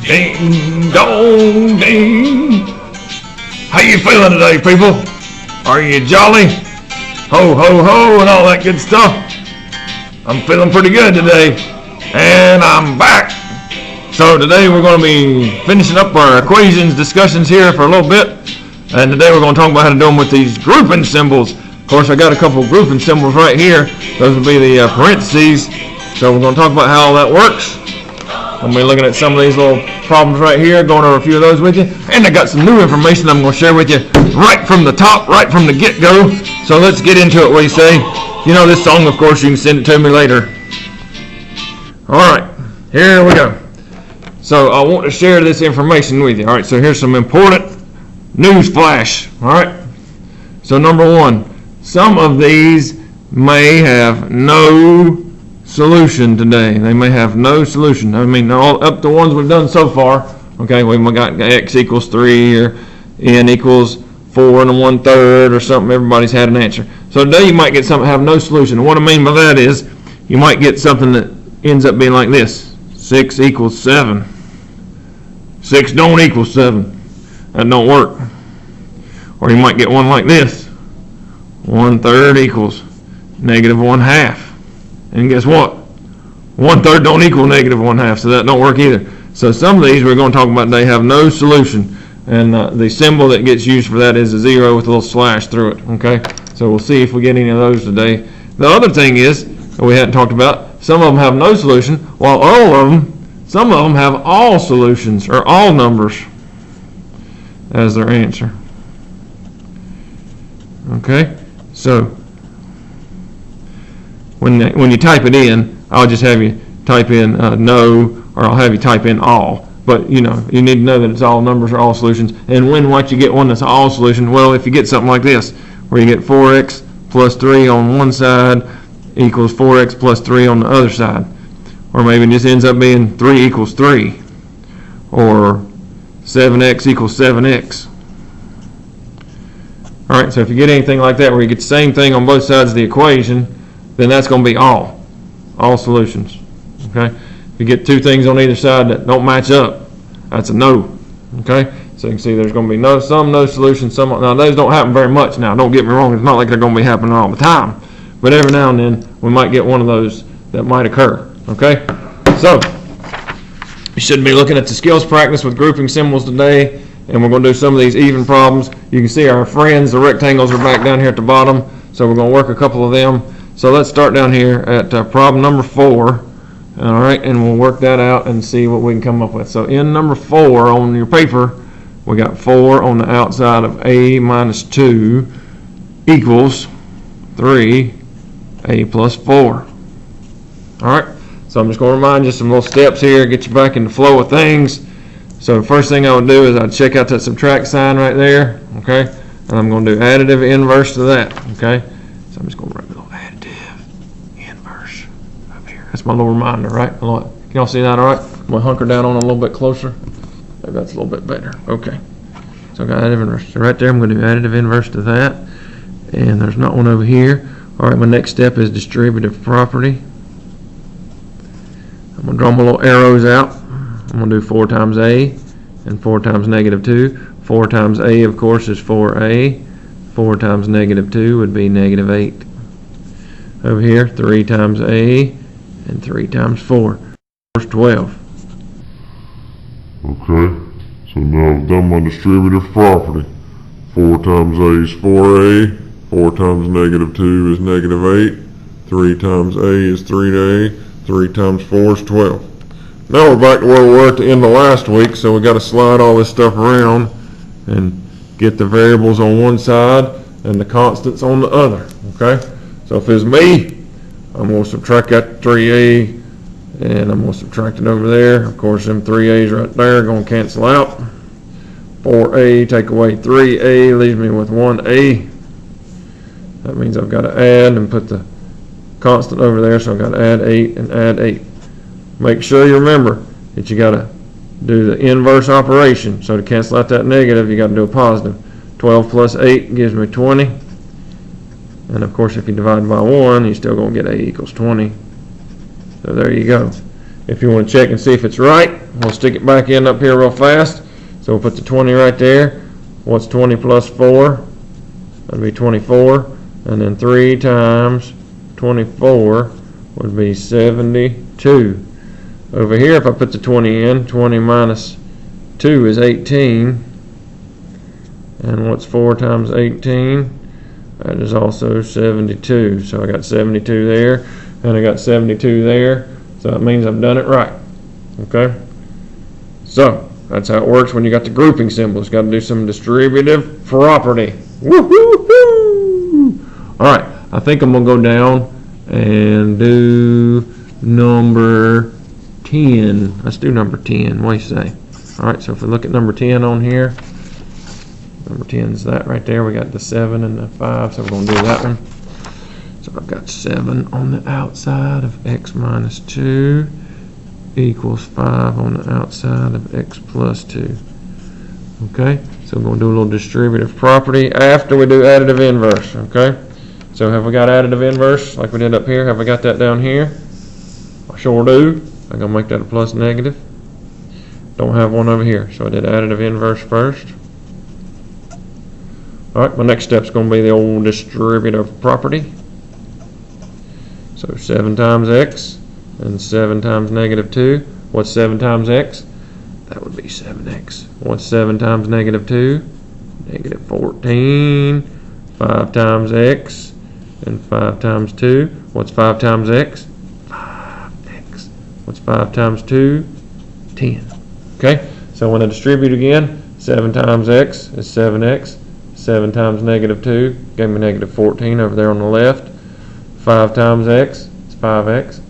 Ding dong ding. How you feeling today, people? Are you jolly? Ho ho ho and all that good stuff. I'm feeling pretty good today, and I'm back. So today we're going to be finishing up our equations discussions here for a little bit, and today we're going to talk about how to do them with these grouping symbols. Of course, I got a couple of grouping symbols right here. Those will be the parentheses. So we're going to talk about how all that works. I'm going to be looking at some of these little problems right here, going over a few of those with you. And I got some new information I'm going to share with you right from the top, right from the get-go. So let's get into it, what do you say? You know this song, of course, you can send it to me later. Alright, here we go. So I want to share this information with you. Alright, so here's some important news flash. Alright, so number one, some of these may have no solution today. They may have no solution. I mean, all up to ones we've done so far. Okay, we've got x equals 3 or n equals 4 1/3 or something. Everybody's had an answer. So today you might get something that have no solution. And what I mean by that is you might get something that ends up being like this: 6 equals 7. 6 don't equal 7. That don't work. Or you might get one like this: 1/3 equals -1/2. And guess what? 1/3 don't equal -1/2, so that don't work either. So some of these we're going to talk about today have no solution, and the symbol that gets used for that is a 0 with a little slash through it. Okay, so we'll see if we get any of those today. The other thing is that we hadn't talked about: some of them have no solution, while some of them have all solutions or all numbers as their answer. Okay, so when you type it in, I'll just have you type in no, or I'll have you type in all. But you know, you need to know that it's all numbers or all solutions. And when might you get one that's all solution? Well, if you get something like this, where you get 4x plus 3 on one side equals 4x plus 3 on the other side. Or maybe it just ends up being 3 equals 3. Or 7x equals 7x. Alright, so if you get anything like that where you get the same thing on both sides of the equation, then that's going to be all solutions. Okay, if you get two things on either side that don't match up, that's a no. Okay, so you can see there's going to be no solutions. Now those don't happen very much. Now don't get me wrong, it's not like they're going to be happening all the time, but every now and then we might get one of those that might occur. Okay, so you should be looking at the skills practice with grouping symbols today, and we're going to do some of these even problems. You can see our friends, the rectangles, are back down here at the bottom, so we're going to work a couple of them. So let's start down here at problem number 4, all right, and we'll work that out and see what we can come up with. So in number 4 on your paper, we got 4 on the outside of a minus 2 equals 3a plus 4. All right, so I'm just going to remind you some little steps here, get you back in the flow of things. So the first thing I would do is I'd check out that subtract sign right there, okay, and I'm going to do additive inverse to that, okay. So I'm just going to write a little additive inverse up here. That's my little reminder, right? Can y'all see that all right? I'm going to hunker down on it a little bit closer. Maybe that's a little bit better. Okay. So I got additive inverse. So right there I'm going to do additive inverse to that. And there's not one over here. All right, my next step is distributive property. I'm going to draw my little arrows out. I'm going to do 4 times a and 4 times -2. 4 times a, of course, is 4a. 4 times -2 would be -8. Over here, 3 times a and 3 times 4 is 12. Okay, so now I've done my distributive property. 4 times a is 4a, 4 times -2 is -8, 3 times a is 3a, 3 times 4 is 12. Now we're back to where we were at the end of last week, so we got to slide all this stuff around and get the variables on one side and the constants on the other. Okay, so if it's me, I'm going to subtract that 3a and I'm going to subtract it over there. Of course, them 3a's right there are going to cancel out. 4a, take away 3a, leaves me with 1a. That means I've got to add and put the constant over there, so I've got to add 8 and add 8. Make sure you remember that you got to do the inverse operation. So to cancel out that negative, you got to do a positive. 12 plus 8 gives me 20. And of course, if you divide by 1, you're still going to get a equals 20. So there you go. if you want to check and see if it's right, we'll stick it back in up here real fast. So we'll put the 20 right there. What's 20 plus 4? That'd be 24. And then 3 times 24 would be 72. Over here, if I put the 20 in, 20 minus 2 is 18. And what's 4 times 18? That is also 72. So I got 72 there, and I got 72 there. So that means I've done it right. Okay? So that's how it works when you got the grouping symbols. Got to do some distributive property. Woo-hoo-hoo! All right, I think I'm gonna go down and do number 10. Let's do number 10. What do you say? All right, so if we look at number 10 on here, number 10 is that right there. We got the 7 and the 5, so we're gonna do that one. So I've got 7 on the outside of x minus 2 equals 5 on the outside of x plus 2. Okay, so we're going to do a little distributive property after we do additive inverse. Okay, so have we got additive inverse like we did up here? Have we got that down here? I sure do. I'm going to make that a plus negative. Don't have one over here, so I did additive inverse first. Alright, my next step is going to be the old distributive property. So 7 times x and 7 times negative 2. What's 7 times x? That would be 7x. What's 7 times negative 2? Negative 14. 5 times x and 5 times 2. What's 5 times x? 5x. What's 5 times 2? 10. Okay, so when I distribute again, 7 times x is 7x. 7 times negative 2 gave me negative 14 over there on the left. 5 times x is 5x.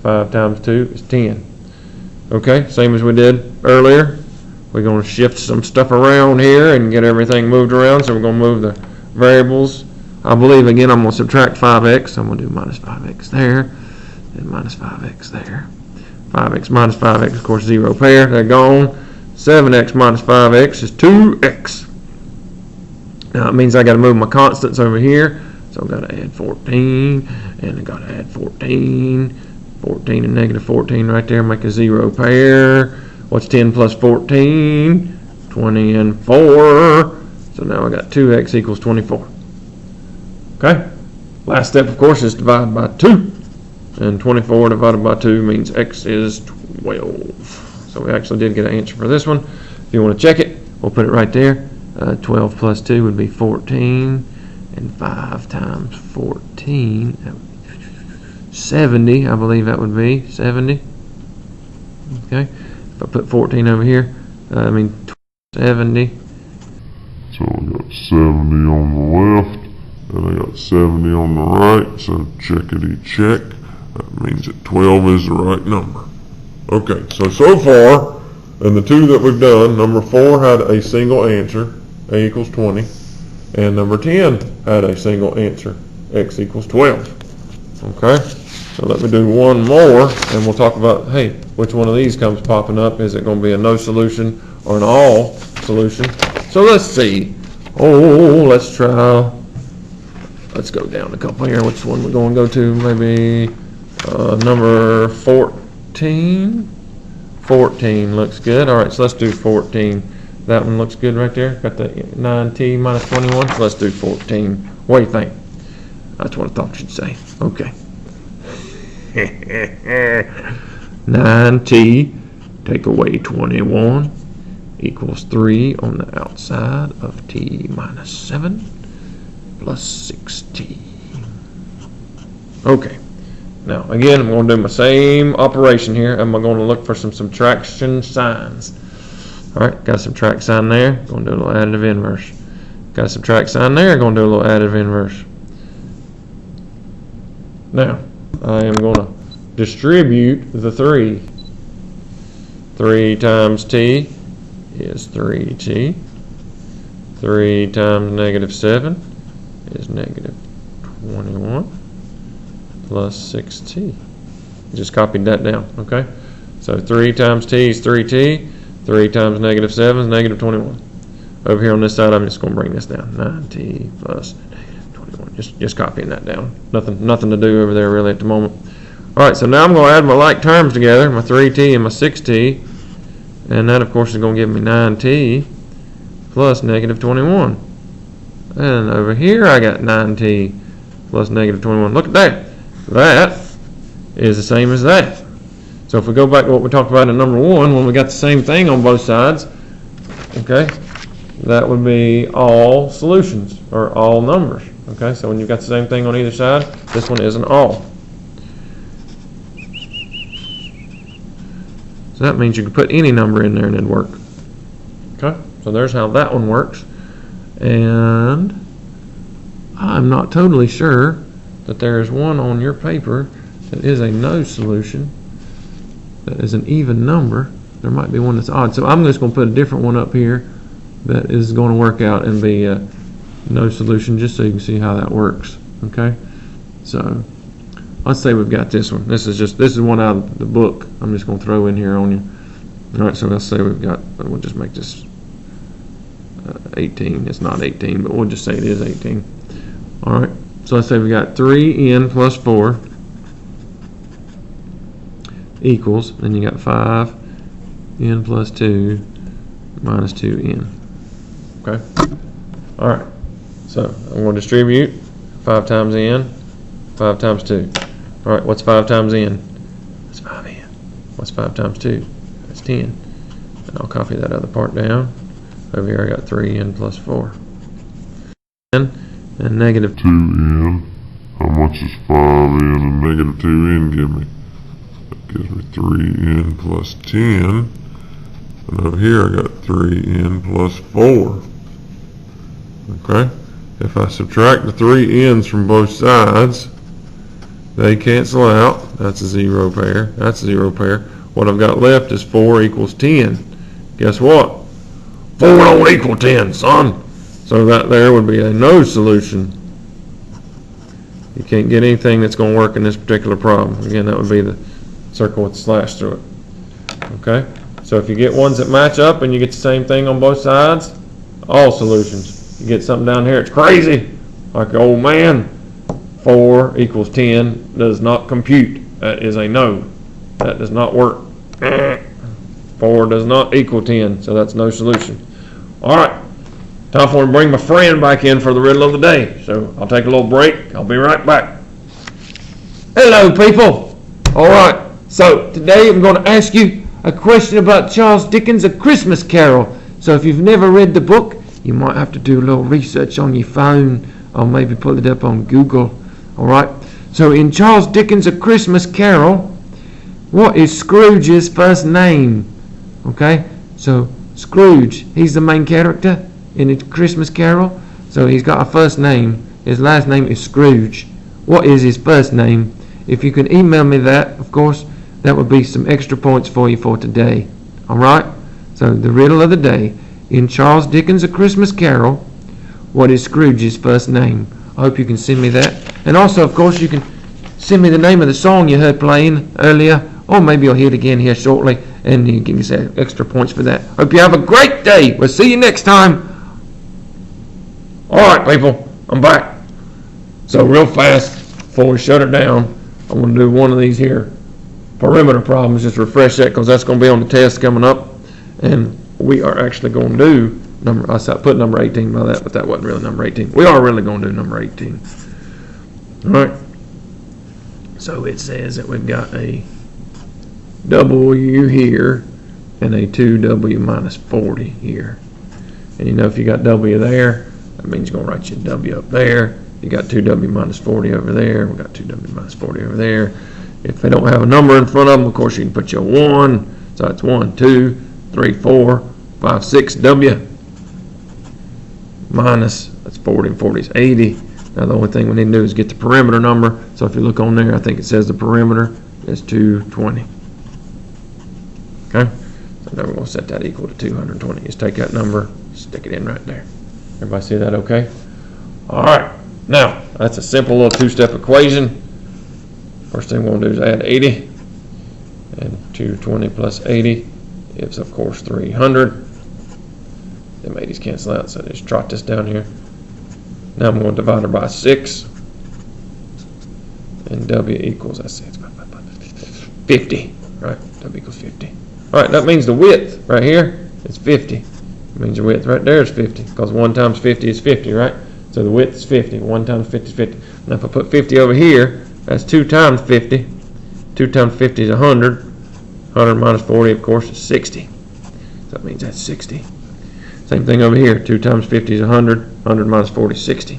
5 times 2 is 10. Okay, same as we did earlier. We're going to shift some stuff around here and get everything moved around. So we're going to move the variables. I believe, again, I'm going to subtract 5x. I'm going to do minus 5x there, and minus 5x there. 5x minus 5x, of course, 0 pair. They're gone. 7x minus 5x is 2x. Now, it means I got to move my constants over here. So I've got to add 14, and I've got to add 14. 14 and negative 14 right there make a 0 pair. What's 10 plus 14? 20 and 4. So now I got 2x equals 24. Okay? Last step, of course, is divide by 2. And 24 divided by 2 means x is 12. So we actually did get an answer for this one. If you want to check it, we'll put it right there. 12 plus 2 would be 14. And 5 times 14, 70, I believe that would be 70. Okay, if I put 14 over here, 70. So I got 70 on the left, and I got 70 on the right, so checkity check. That means that 12 is the right number. Okay, so far, in the two that we've done, number 4 had a single answer, a equals 20, and number 10 had a single answer, x equals 12. Okay? So let me do one more, and we'll talk about, hey, which one of these comes popping up? Is it going to be a no solution or an all solution? So let's see. Let's try. Let's go down a couple here. Which one we're going to go to? Maybe number 14. 14 looks good. All right, so let's do 14. That one looks good right there. Got the 9t minus 21. So let's do 14. What do you think? That's what I thought you'd say. Okay. 9t take away 21 equals 3 on the outside of t minus 7 plus 6t. Okay. Now, again, I'm going to do my same operation here. I'm going to look for some subtraction signs. All right, got a subtract sign there. Going to do a little additive inverse. Got a subtract sign there. Going to do a little additive inverse. Now, I am going to distribute the 3. 3 times t is 3t. 3 times negative 7 is negative 21 plus 6t. Just copied that down, okay? So 3 times t is 3t. 3 times negative 7 is negative 21. Over here on this side, I'm just going to bring this down. 9t plus negative 21. Just copying that down. Nothing to do over there really at the moment. Alright, so now I'm going to add my like terms together, my 3t and my 6t, and that of course is going to give me 9t plus negative 21. And over here I got 9t plus negative 21. Look at that. That is the same as that. So if we go back to what we talked about in number 1, when we got the same thing on both sides, okay, that would be all solutions, or all numbers. Okay, so when you've got the same thing on either side, this one is an all. So that means you can put any number in there and it'd work. Okay, so there's how that one works. And I'm not totally sure that there is one on your paper that is a no solution, that is an even number. There might be one that's odd. So I'm just going to put a different one up here that is going to work out and be a no solution, just so you can see how that works. Okay, so let's say we've got this one. This is one out of the book. I'm just going to throw in here on you. All right, so let's say we've got, we'll just make this 18. It's not 18, but we'll just say it is 18. All right, so let's say we got 3n plus 4 equals, then you got 5n plus 2 minus 2n. Okay, all right, so I'm going to distribute 5 times n, 5 times 2. All right, what's 5 times n? That's 5n. What's 5 times 2? That's 10. And I'll copy that other part down. Over here I got 3n plus 4. And negative 2n. How much is 5n and negative 2n give me? That gives me 3n plus 10. And over here I got 3n plus 4. Okay? If I subtract the 3 n's from both sides, they cancel out. That's a 0 pair. That's a 0 pair. What I've got left is 4 equals 10. Guess what? 4 don't equal 10, son. So that there would be a no solution. You can't get anything that's going to work in this particular problem. Again, that would be the circle with the slash through it. Okay? So if you get ones that match up and you get the same thing on both sides, all solutions. You get something down here, it's crazy. Like, oh man, 4 equals 10 does not compute. That is a no. That does not work. 4 does not equal 10, so that's no solution. All right, time for me to bring my friend back in for the riddle of the day. So I'll take a little break. I'll be right back. Hello, people. All right, so today I'm going to ask you a question about Charles Dickens' A Christmas Carol. So if you've never read the book, you might have to do a little research on your phone, or maybe pull it up on Google. All right, so in Charles Dickens' A Christmas Carol, what is Scrooge's first name? Okay, so Scrooge, he's the main character in A Christmas Carol. So he's got a first name. His last name is Scrooge. What is his first name? If you can email me that, of course, that would be some extra points for you for today. All right, so the riddle of the day. In Charles Dickens' A Christmas Carol, what is Scrooge's first name? I hope you can send me that. And also, of course, you can send me the name of the song you heard playing earlier, or maybe you'll hear it again here shortly, and you can get extra points for that. Hope you have a great day. We'll see you next time. All right, people, I'm back. So real fast, before we shut it down, I'm going to do one of these here perimeter problems. Just refresh that, because that's going to be on the test coming up. And we are actually going to do I put number 18 by that, but that wasn't really number 18. We are really going to do number 18. All right. So it says that we've got a W here and a 2W minus 40 here. And you know, if you got W there, that means you're going to write your W up there. You got 2W minus 40 over there. We got 2W minus 40 over there. If they don't have a number in front of them, of course, you can put your 1. So it's 1, 2, 3, 4, 5, 6 W minus, that's 40, and 40 is 80. Now the only thing we need to do is get the perimeter number. So if you look on there, I think it says the perimeter is 220. Okay, so now we're going to set that equal to 220. Just take that number, stick it in right there. Everybody see that okay? All right, now that's a simple little two-step equation. First thing we're going to do is add 80, and 220 plus 80 is, of course, 300. Them 80s cancel out, so just trot this down here. Now I'm going to divide her by 6, and W equals, that's 6. 50, right? W equals 50. All right, that means the width right here is 50. It means your width right there is 50, because 1 times 50 is 50, right? So the width is 50. 1 times 50 is 50. Now if I put 50 over here, that's 2 times 50. 2 times 50 is 100. 100 minus 40, of course, is 60. So that means that's 60. Same thing over here. 2 times 50 is 100. 100 minus 40 is 60.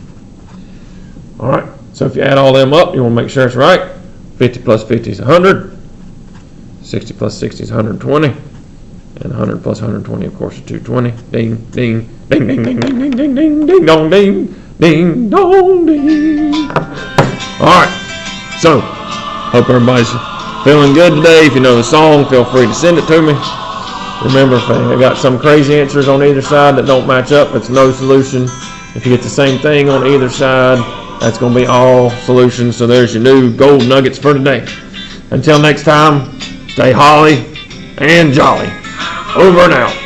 All right. So if you add all them up, you want to make sure it's right. 50 plus 50 is 100. 60 plus 60 is 120. And 100 plus 120, of course, is 220. Ding, ding, ding, ding, ding, ding, ding, ding, ding, ding, dong, ding, ding, dong, ding. All right. So, hope everybody's feeling good today. If you know the song, feel free to send it to me. Remember, if I got some crazy answers on either side that don't match up, it's no solution. If you get the same thing on either side, that's going to be all solutions. So there's your new gold nuggets for today. Until next time, stay holly and jolly. Over and out.